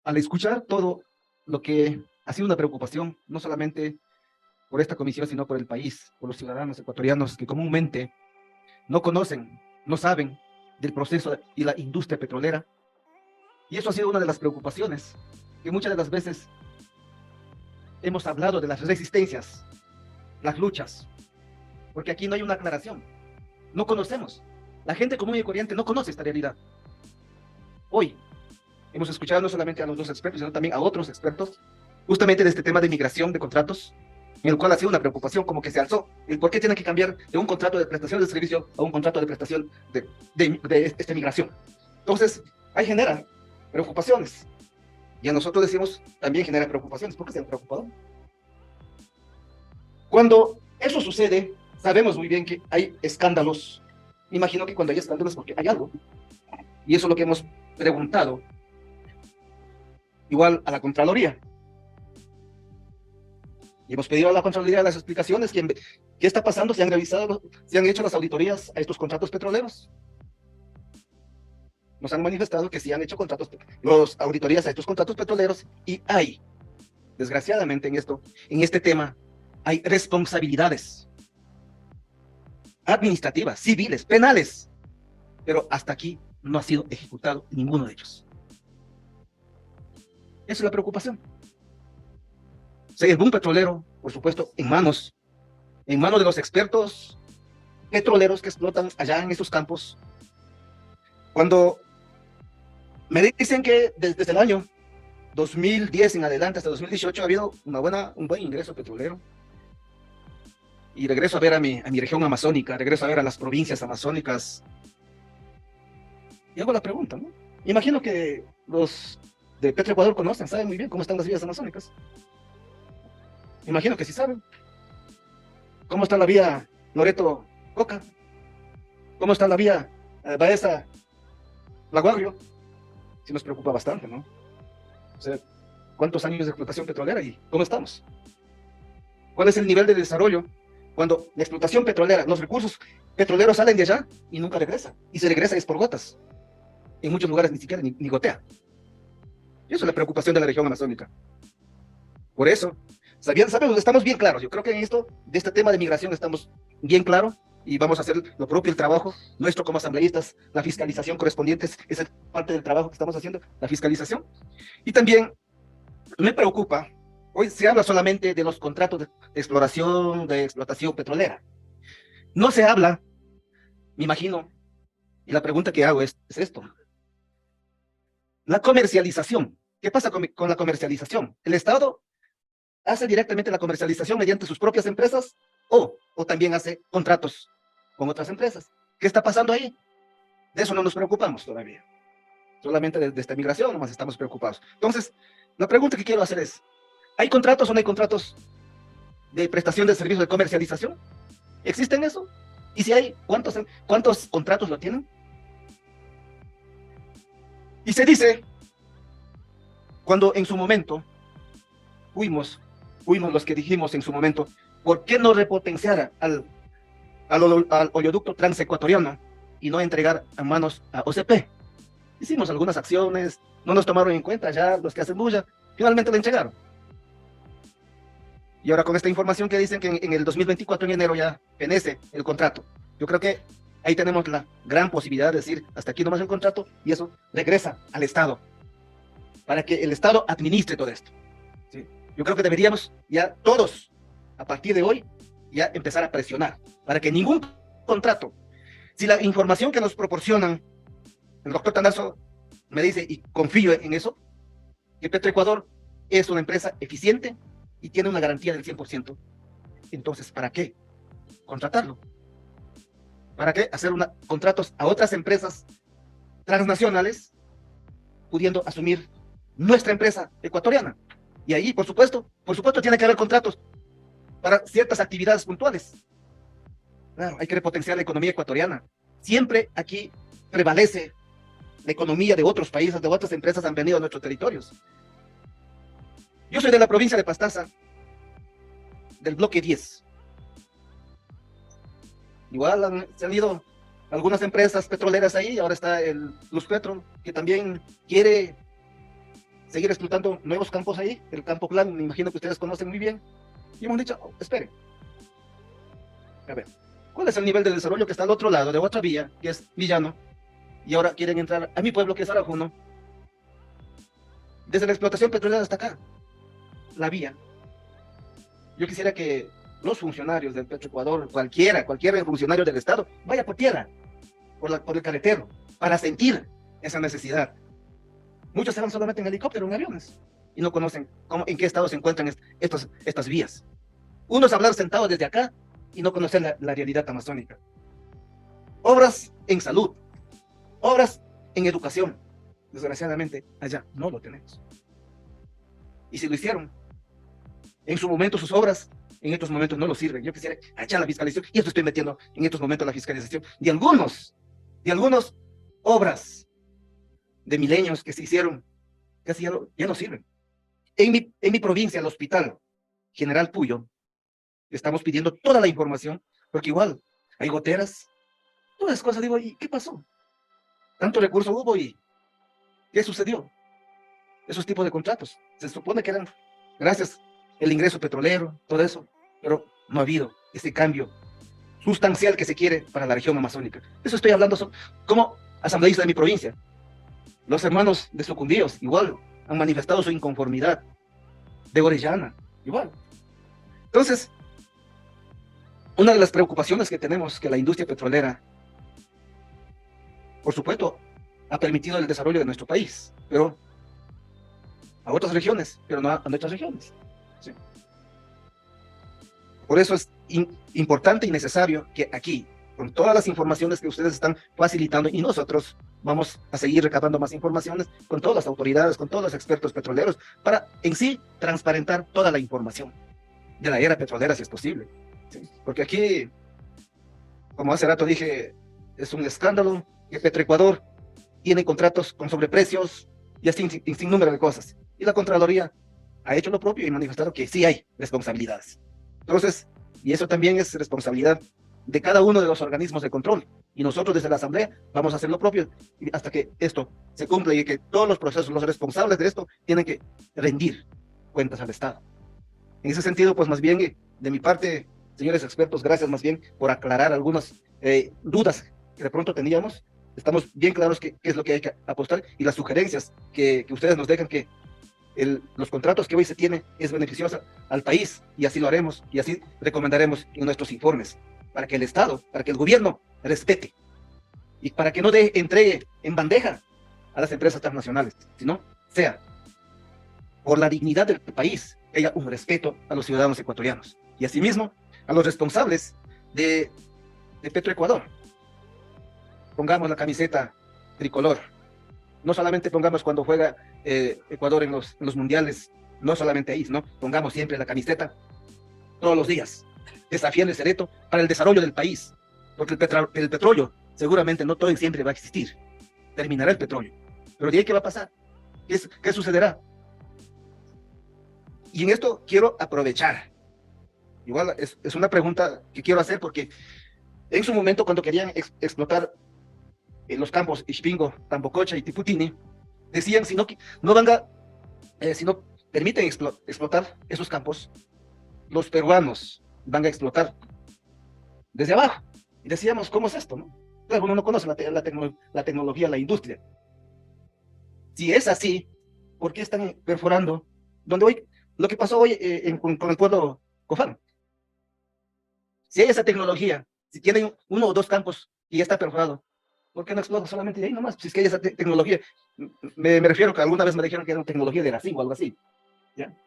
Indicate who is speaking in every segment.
Speaker 1: al escuchar todo lo que ha sido una preocupación, no solamente por esta comisión, sino por el país, por los ciudadanos ecuatorianos que comúnmente no conocen, no saben del proceso y la industria petrolera, y eso ha sido una de las preocupaciones, que muchas de las veces hemos hablado de las resistencias, las luchas, porque aquí no hay una aclaración, no conocemos, la gente común y corriente no conoce esta realidad. Hoy hemos escuchado no solamente a los dos expertos, sino también a otros expertos, justamente de este tema de migración de contratos, en el cual ha sido una preocupación como que se alzó, el por qué tienen que cambiar de un contrato de prestación de servicio a un contrato de prestación de esta migración. Entonces, ahí genera preocupaciones. Y a nosotros decimos, también genera preocupaciones. ¿Por qué se han preocupado? Cuando eso sucede, sabemos muy bien que hay escándalos. Me imagino que cuando hay escándalos es porque hay algo. Y eso es lo que hemos preguntado, igual a la Contraloría. Y hemos pedido a la Contraloría las explicaciones, qué está pasando, se han revisado, se han hecho las auditorías a estos contratos petroleros. Nos han manifestado que sí han hecho las auditorías a estos contratos petroleros y hay, desgraciadamente en este tema, hay responsabilidades administrativas, civiles, penales, pero hasta aquí no ha sido ejecutado ninguno de ellos. Esa es la preocupación. O sea, el boom petrolero, por supuesto, en manos de los expertos petroleros que explotan allá en esos campos. Cuando me dicen que desde el año 2010 en adelante hasta 2018 ha habido un buen ingreso petrolero, y regreso a ver a mi región amazónica, regreso a ver a las provincias amazónicas, y hago la pregunta, ¿no? Imagino que los de Petroecuador conocen, saben muy bien cómo están las vías amazónicas. Imagino que sí saben. ¿Cómo está la vía Loreto-Coca? ¿Cómo está la vía Baeza-Laguagrio? Sí nos preocupa bastante, ¿no? O sea, ¿cuántos años de explotación petrolera y cómo estamos? ¿Cuál es el nivel de desarrollo cuando la explotación petrolera, los recursos petroleros salen de allá y nunca regresan? Y se regresa es por gotas. En muchos lugares ni siquiera ni gotea. Y eso es la preocupación de la región amazónica. Por eso, sabemos, estamos bien claros. Yo creo que de este tema de migración estamos bien claros y vamos a hacer lo propio, el trabajo nuestro como asambleístas, la fiscalización correspondiente, esa es parte del trabajo que estamos haciendo, la fiscalización. Y también me preocupa, hoy se habla solamente de los contratos de exploración, de explotación petrolera. No se habla, me imagino, y la pregunta que hago es esto. La comercialización. ¿Qué pasa con la comercialización? ¿El Estado hace directamente la comercialización mediante sus propias empresas o también hace contratos con otras empresas? ¿Qué está pasando ahí? De eso no nos preocupamos todavía. Solamente de esta migración nomás estamos preocupados. Entonces, la pregunta que quiero hacer es, ¿hay contratos o no hay contratos de prestación de servicios de comercialización? ¿Existen eso? Y si hay, ¿cuántos contratos lo tienen? Y se dice, cuando en su momento fuimos los que dijimos en su momento, ¿por qué no repotenciar al oleoducto transecuatoriano y no entregar a manos a OCP? Hicimos algunas acciones, no nos tomaron en cuenta ya los que hacen bulla, finalmente lo entregaron. Y ahora con esta información que dicen que en el 2024, en enero, ya fenece el contrato. Yo creo que ahí tenemos la gran posibilidad de decir, hasta aquí nomás el contrato, y eso regresa al Estado, para que el Estado administre todo esto. ¿Sí? Yo creo que deberíamos ya todos, a partir de hoy, ya empezar a presionar, para que ningún contrato, si la información que nos proporcionan, el doctor Tandazo me dice, y confío en eso, que Petroecuador es una empresa eficiente y tiene una garantía del 100%. Entonces, ¿para qué contratarlo? ¿Para qué hacer contratos a otras empresas transnacionales pudiendo asumir nuestra empresa ecuatoriana? Y ahí, por supuesto, tiene que haber contratos para ciertas actividades puntuales. Claro, hay que repotenciar la economía ecuatoriana. Siempre aquí prevalece la economía de otros países, de otras empresas han venido a nuestros territorios. Yo soy de la provincia de Pastaza, del bloque 10. Igual se han ido algunas empresas petroleras ahí, ahora está el Luz Petro, que también quiere seguir explotando nuevos campos ahí, el campo Plan, me imagino que ustedes conocen muy bien, y hemos dicho, oh, esperen, a ver, ¿cuál es el nivel de desarrollo que está al otro lado de otra vía, que es Villano, y ahora quieren entrar a mi pueblo, que es Arajuno, desde la explotación petrolera hasta acá, la vía? Yo quisiera que los funcionarios del Petroecuador, cualquier funcionario del Estado, vaya por tierra, por el carretero, para sentir esa necesidad. Muchos se van solamente en helicóptero, en aviones, y no conocen en qué estado se encuentran estas vías. Unos hablar sentados desde acá y no conocer la realidad amazónica. Obras en salud, obras en educación. Desgraciadamente, allá no lo tenemos. Y si lo hicieron, en su momento sus obras, en estos momentos no lo sirven. Yo quisiera echar la fiscalización, y esto estoy metiendo en estos momentos la fiscalización de algunas obras de milenios que se hicieron, casi ya no sirven. En mi provincia, el Hospital General Puyo, estamos pidiendo toda la información, porque igual hay goteras, todas las cosas. Digo, ¿y qué pasó? Tanto recurso hubo y ¿qué sucedió? Esos tipos de contratos, se supone que eran gracias al ingreso petrolero, todo eso, pero no ha habido ese cambio sustancial que se quiere para la región amazónica. Eso estoy hablando como asambleísta de mi provincia. Los hermanos de Sucumbíos, igual, han manifestado su inconformidad. De Orellana, igual. Entonces, una de las preocupaciones que tenemos, que la industria petrolera, por supuesto, ha permitido el desarrollo de nuestro país, pero a otras regiones, pero no a nuestras regiones. ¿Sí? Por eso es importante y necesario que aquí, con todas las informaciones que ustedes están facilitando, y nosotros vamos a seguir recabando más informaciones con todas las autoridades, con todos los expertos petroleros, para en sí transparentar toda la información de la era petrolera, si es posible. ¿Sí? Porque aquí, como hace rato dije, es un escándalo que Petroecuador tiene contratos con sobreprecios y así sin número de cosas. Y la Contraloría ha hecho lo propio y manifestado que sí hay responsabilidades. Entonces, y eso también es responsabilidad de cada uno de los organismos de control. Y nosotros desde la Asamblea vamos a hacer lo propio hasta que esto se cumpla y que todos los procesos, los responsables de esto, tienen que rendir cuentas al Estado. En ese sentido, pues más bien, de mi parte, señores expertos, gracias más bien por aclarar algunas dudas que de pronto teníamos. Estamos bien claros qué es lo que hay que apostar y las sugerencias que ustedes nos dejan, que los contratos que hoy se tienen es beneficiosa al país, y así lo haremos y así recomendaremos en nuestros informes, para que el Estado, para que el gobierno respete y para que no entregue en bandeja a las empresas transnacionales, sino sea por la dignidad del país, que haya un respeto a los ciudadanos ecuatorianos y asimismo a los responsables de Petroecuador. Pongamos la camiseta tricolor, no solamente pongamos cuando juega Ecuador en los mundiales, no solamente ahí, ¿no? Pongamos siempre la camiseta todos los días, desafiando ese reto para el desarrollo del país, porque el petróleo seguramente no todo y siempre va a existir, terminará el petróleo, pero ¿de ahí qué va a pasar? ¿Qué sucederá? Y en esto quiero aprovechar, igual es una pregunta que quiero hacer, porque en su momento cuando querían explotar en los campos Ixpingo, Tambococha y Tiputini, decían si no permiten explotar esos campos, los peruanos van a explotar desde abajo. Y decíamos, ¿cómo es esto? ¿No? Claro, uno no conoce la tecnología, la industria. Si es así, ¿por qué están perforando? Lo que pasó hoy con el pueblo Cofán. Si hay esa tecnología, si tienen uno o dos campos y ya está perforado, ¿por qué no explotan solamente de ahí nomás? Si es que hay esa tecnología. Me refiero que alguna vez me dijeron que era una tecnología de Racing o algo así. ¿Ya?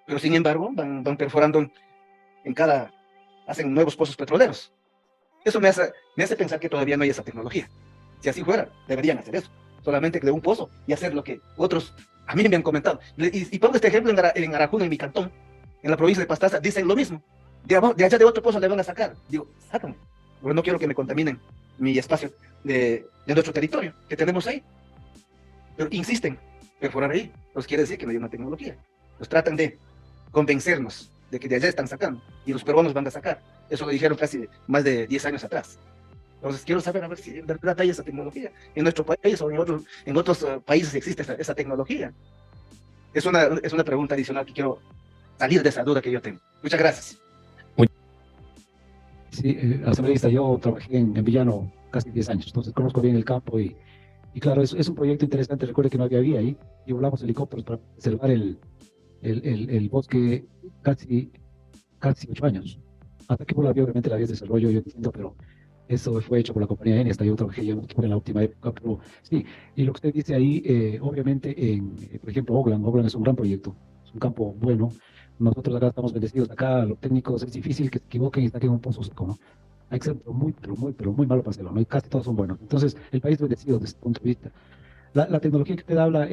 Speaker 1: Pero sin embargo, van perforando hacen nuevos pozos petroleros. Eso me hace pensar que todavía no hay esa tecnología. Si así fuera, deberían hacer eso. Solamente de un pozo y hacer lo que otros a mí me han comentado. Y pongo este ejemplo en Arajuno, en mi cantón, en la provincia de Pastaza, dicen lo mismo. De allá de otro pozo le van a sacar. Digo, sácame, porque no quiero que me contaminen mi espacio de nuestro territorio que tenemos ahí. Pero insisten, perforar ahí, pues quiere decir que no hay una tecnología. Pues tratan de convencernos de que de allá están sacando y los peruanos van a sacar. Eso lo dijeron casi más de 10 años atrás. Entonces quiero saber a ver si en verdad hay esa tecnología en nuestro país o en otros países existe esa tecnología. Es una pregunta adicional que quiero salir de esa duda que yo tengo. Muchas gracias.
Speaker 2: Sí, asambleísta, yo trabajé en Villano casi 10 años, entonces conozco bien el campo y claro, es un proyecto interesante. Recuerde que no había vía ahí y volamos helicópteros para preservar el bosque casi 8 años. Hasta que por la vía, obviamente la vía de desarrollo, yo entiendo, pero eso fue hecho por la compañía Eni, hasta yo trabajé ya en la última época, pero sí, y lo que usted dice ahí, obviamente, por ejemplo, Oglan es un gran proyecto, es un campo bueno. Nosotros acá estamos bendecidos, acá los técnicos es difícil que se equivoquen y saquen un pozo seco, ¿no? Hay que ser pero muy malo para hacerlo, ¿no? Y casi todos son buenos. Entonces, el país es bendecido desde ese punto de vista. La tecnología que te habla,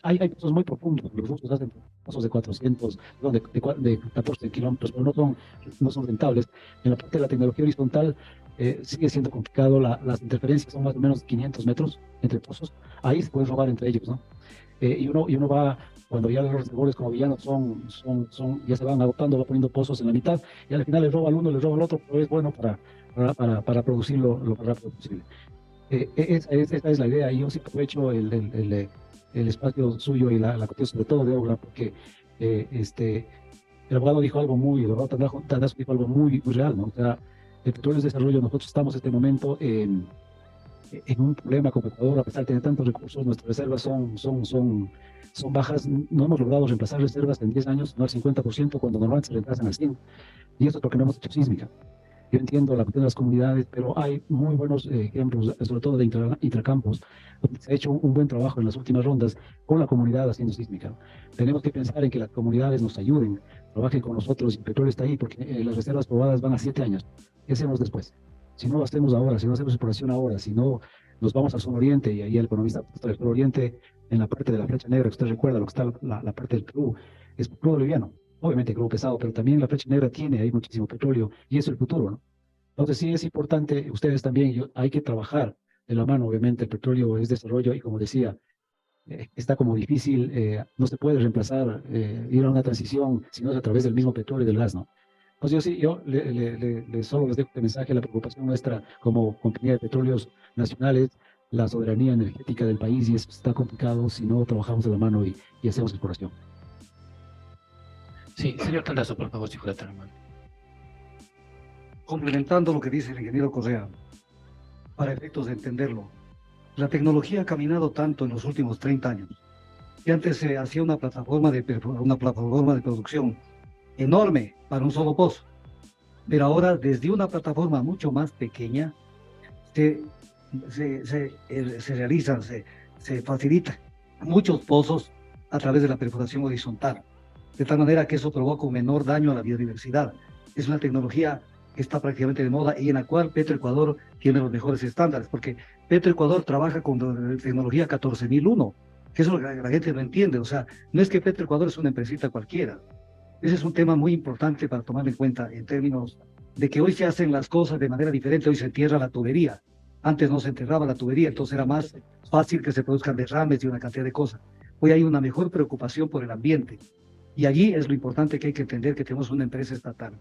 Speaker 2: hay pozos muy profundos, los rusos hacen pozos de 400, perdón, de 14 kilómetros, pero no son rentables. En la parte de la tecnología horizontal sigue siendo complicado, las interferencias son más o menos 500 metros entre pozos, ahí se pueden robar entre ellos, ¿no? Y uno va, cuando ya los reservorios como villanos ya se van agotando, va poniendo pozos en la mitad, y al final le roba al uno, le roba al otro, pero es bueno para producirlo lo más rápido posible. Esa es la idea, y yo sí aprovecho el espacio suyo y la cuestión sobre todo de obra, porque el abogado dijo algo el abogado Tandazo dijo algo muy real, ¿no? O sea, el petróleo es desarrollo, nosotros estamos en este momento en un problema como Ecuador, a pesar de tener tantos recursos, nuestras reservas son bajas, no hemos logrado reemplazar reservas en 10 años, no al 50%, cuando normalmente se reemplazan al 100%, y eso es porque no hemos hecho sísmica. Yo entiendo la cuestión de las comunidades, pero hay muy buenos ejemplos, sobre todo de intracampos, donde se ha hecho un buen trabajo en las últimas rondas con la comunidad haciendo sísmica. Tenemos que pensar en que las comunidades nos ayuden, trabajen con nosotros, y el petróleo está ahí, porque las reservas probadas van a 7 años. ¿Qué hacemos después? Si no lo hacemos ahora, si no hacemos exploración ahora, si no nos vamos al Sur Oriente, y ahí el economista del Sur Oriente, en la parte de la Flecha Negra, que usted recuerda, lo que está la parte del Perú, es crudo liviano. Obviamente crudo pesado, pero también la Flecha Negra tiene ahí muchísimo petróleo y eso es el futuro, ¿no? Entonces sí es importante, ustedes también, hay que trabajar de la mano. Obviamente el petróleo es desarrollo y, como decía, está como difícil, no se puede reemplazar, ir a una transición si no es a través del mismo petróleo y del gas, ¿no? Pues yo solo les dejo este mensaje: la preocupación nuestra como compañía de petróleos nacionales, la soberanía energética del país, y eso está complicado si no trabajamos de la mano y hacemos exploración.
Speaker 3: Sí, señor Tandazo, por favor, si fuera tan amable.
Speaker 4: Complementando lo que dice el ingeniero Correa, para efectos de entenderlo, la tecnología ha caminado tanto en los últimos 30 años, que antes se hacía una plataforma de producción enorme para un solo pozo, pero ahora desde una plataforma mucho más pequeña se realizan, se facilitan muchos pozos a través de la perforación horizontal, de tal manera que eso provoca un menor daño a la biodiversidad. Es una tecnología que está prácticamente de moda y en la cual Petroecuador tiene los mejores estándares, porque Petroecuador trabaja con tecnología 14001, que eso es lo que la gente no entiende. O sea, no es que Petroecuador es una empresita cualquiera. Ese es un tema muy importante para tomar en cuenta en términos de que hoy se hacen las cosas de manera diferente. Hoy se entierra la tubería. Antes no se enterraba la tubería, entonces era más fácil que se produzcan derrames y una cantidad de cosas. Hoy hay una mejor preocupación por el ambiente. Y allí es lo importante, que hay que entender que tenemos una empresa estatal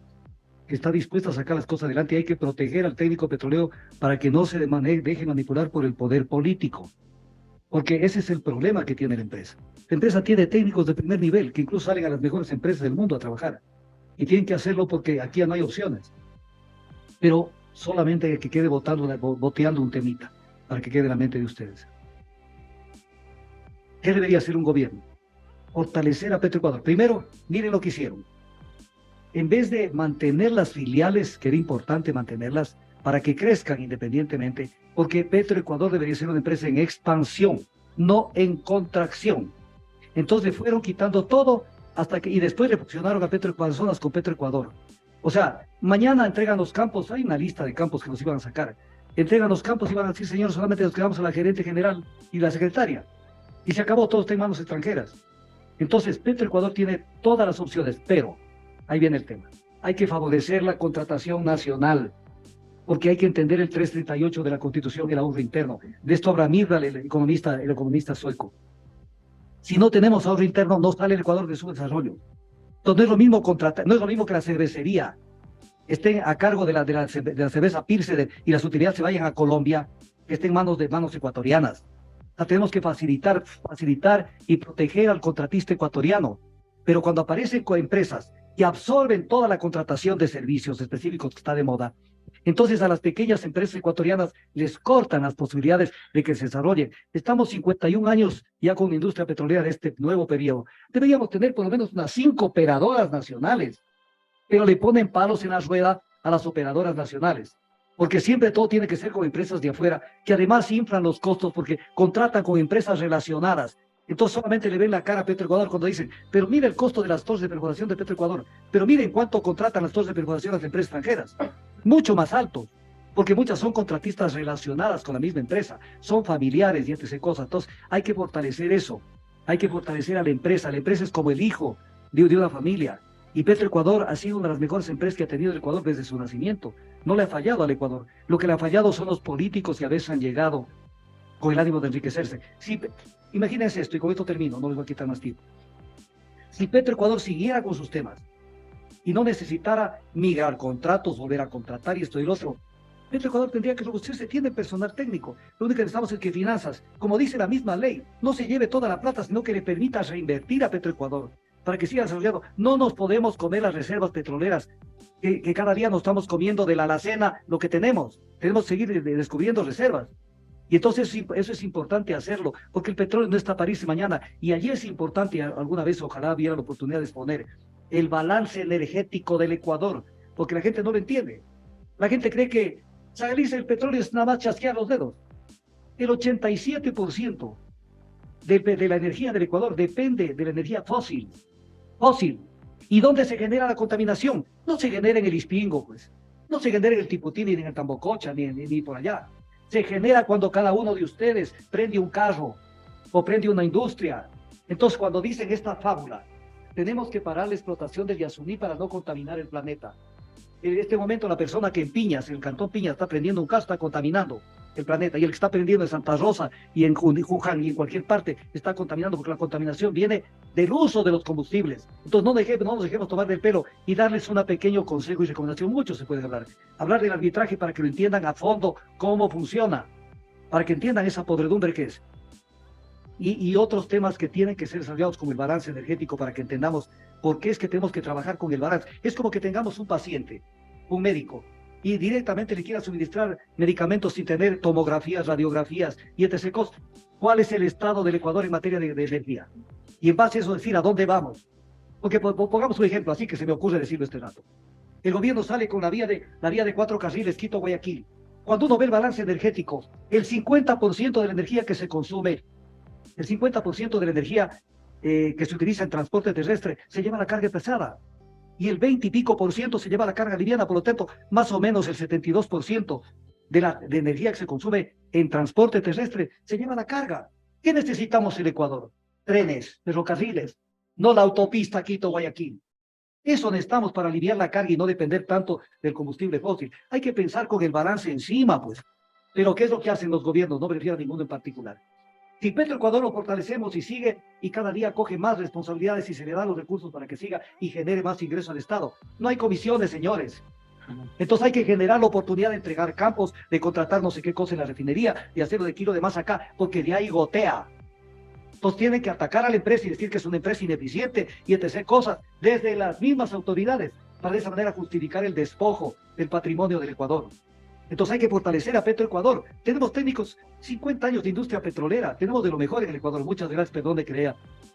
Speaker 4: que está dispuesta a sacar las cosas adelante, y hay que proteger al técnico petrolero para que no se deje manipular por el poder político. Porque ese es el problema que tiene la empresa. La empresa tiene técnicos de primer nivel que incluso salen a las mejores empresas del mundo a trabajar. Y tienen que hacerlo porque aquí no hay opciones. Pero solamente que quede boteando un temita, para que quede en la mente de ustedes. ¿Qué debería hacer un gobierno? Fortalecer a Petroecuador. Primero, miren lo que hicieron. En vez de mantener las filiales, que era importante mantenerlas para que crezcan independientemente, porque Petroecuador debería ser una empresa en expansión, no en contracción. Entonces fueron quitando todo y después le fusionaron a Petroecuador con Petroecuador. O sea, mañana entregan los campos, hay una lista de campos que nos iban a sacar. Entregan los campos y van a decir: señor, solamente nos quedamos a la gerente general y la secretaria. Y se acabó, todo está en manos extranjeras. Entonces Petroecuador tiene todas las opciones, pero ahí viene el tema. Hay que favorecer la contratación nacional, porque hay que entender el 338 de la Constitución y el ahorro interno. De esto habla Mirra, el economista sueco. Si no tenemos ahorro interno, no sale el Ecuador de su desarrollo. Entonces no es lo mismo no es lo mismo que la cervecería esté a cargo de la cerveza Pilsen y las utilidades se vayan a Colombia, que estén en manos ecuatorianas. sea, tenemos que facilitar y proteger al contratista ecuatoriano. Pero cuando aparecen empresas que absorben toda la contratación de servicios específicos que está de moda, entonces a las pequeñas empresas ecuatorianas les cortan las posibilidades de que se desarrollen. Estamos 51 años ya con la industria petrolera de este nuevo periodo. Deberíamos tener por lo menos unas 5 operadoras nacionales, pero le ponen palos en la rueda a las operadoras nacionales, porque siempre todo tiene que ser con empresas de afuera, que además inflan los costos porque contratan con empresas relacionadas. Entonces solamente le ven la cara a Petroecuador cuando dicen, pero mire el costo de las torres de perforación de Petroecuador, pero miren cuánto contratan las torres de perforación las empresas extranjeras, mucho más alto, porque muchas son contratistas relacionadas con la misma empresa, son familiares y etc. cosas. Entonces hay que fortalecer eso, hay que fortalecer a la empresa es como el hijo de una familia, y Petroecuador ha sido una de las mejores empresas que ha tenido el Ecuador desde su nacimiento, no le ha fallado al Ecuador, lo que le ha fallado son los políticos que a veces han llegado con el ánimo de enriquecerse. Sí, imagínense esto, y con esto termino, no les voy a quitar más tiempo. Si Petroecuador siguiera con sus temas y no necesitara migrar contratos, volver a contratar y esto y lo otro, Petroecuador tendría que robustecerse, tiene personal técnico. Lo único que necesitamos es que finanzas, como dice la misma ley, no se lleve toda la plata, sino que le permita reinvertir a Petroecuador para que siga desarrollando. No nos podemos comer las reservas petroleras, que cada día nos estamos comiendo de la alacena lo que tenemos. Tenemos que seguir descubriendo reservas. Y entonces eso es importante hacerlo, porque el petróleo no está para irse mañana. Y allí es importante, alguna vez ojalá hubiera la oportunidad de exponer el balance energético del Ecuador, porque la gente no lo entiende. La gente cree que salirse el petróleo es nada más chasquear los dedos. El 87% de la energía del Ecuador depende de la energía fósil. ¿Y dónde se genera la contaminación? No se genera en el Ispingo, pues. No se genera en el Tiputí, ni en el Tambococha, ni por allá. Se genera cuando cada uno de ustedes prende un carro o prende una industria. Entonces, cuando dicen esta fábula, tenemos que parar la explotación del Yasuní para no contaminar el planeta. En este momento, la persona que en Piñas, en el cantón Piñas, está prendiendo un carro, está contaminando el planeta. Y el que está prendiendo en Santa Rosa y en Juján y en cualquier parte está contaminando, porque la contaminación viene del uso de los combustibles. Entonces, no nos dejemos tomar del pelo y darles un pequeño consejo y recomendación. Mucho se puede hablar. Hablar del arbitraje para que lo entiendan a fondo cómo funciona, para que entiendan esa podredumbre que es. Y otros temas que tienen que ser desarrollados como el balance energético para que entendamos por qué es que tenemos que trabajar con el balance. Es como que tengamos un paciente, un médico, y directamente le quiera suministrar medicamentos sin tener tomografías, radiografías y etc. ¿Cuál es el estado del Ecuador en materia de energía? Y en base a eso decir a dónde vamos. Porque pongamos un ejemplo así que se me ocurre decirlo este rato. El gobierno sale con la vía de 4 carriles Quito-Guayaquil. Cuando uno ve el balance energético, el 50% de la energía que se consume, el 50% de la energía que se utiliza en transporte terrestre se lleva la carga pesada. Y el 20 y pico por ciento se lleva la carga liviana, por lo tanto, más o menos el 72% de energía que se consume en transporte terrestre se lleva la carga. ¿Qué necesitamos en Ecuador? Trenes, ferrocarriles, no la autopista Quito-Guayaquil. Eso necesitamos para aliviar la carga y no depender tanto del combustible fósil. Hay que pensar con el balance encima, pues. Pero ¿qué es lo que hacen los gobiernos? No me refiero a ninguno en particular. Si Petroecuador lo fortalecemos y sigue y cada día coge más responsabilidades y se le dan los recursos para que siga y genere más ingresos al Estado. No hay comisiones, señores. Entonces hay que generar la oportunidad de entregar campos, de contratar no sé qué cosa en la refinería, de hacerlo de kilo de más acá, porque de ahí gotea. Entonces tienen que atacar a la empresa y decir que es una empresa ineficiente y etc. cosas desde las mismas autoridades para de esa manera justificar el despojo del patrimonio del Ecuador. Entonces hay que fortalecer a Petroecuador. Tenemos técnicos, 50 años de industria petrolera, tenemos de lo mejor en el Ecuador. Muchas gracias, perdón de creer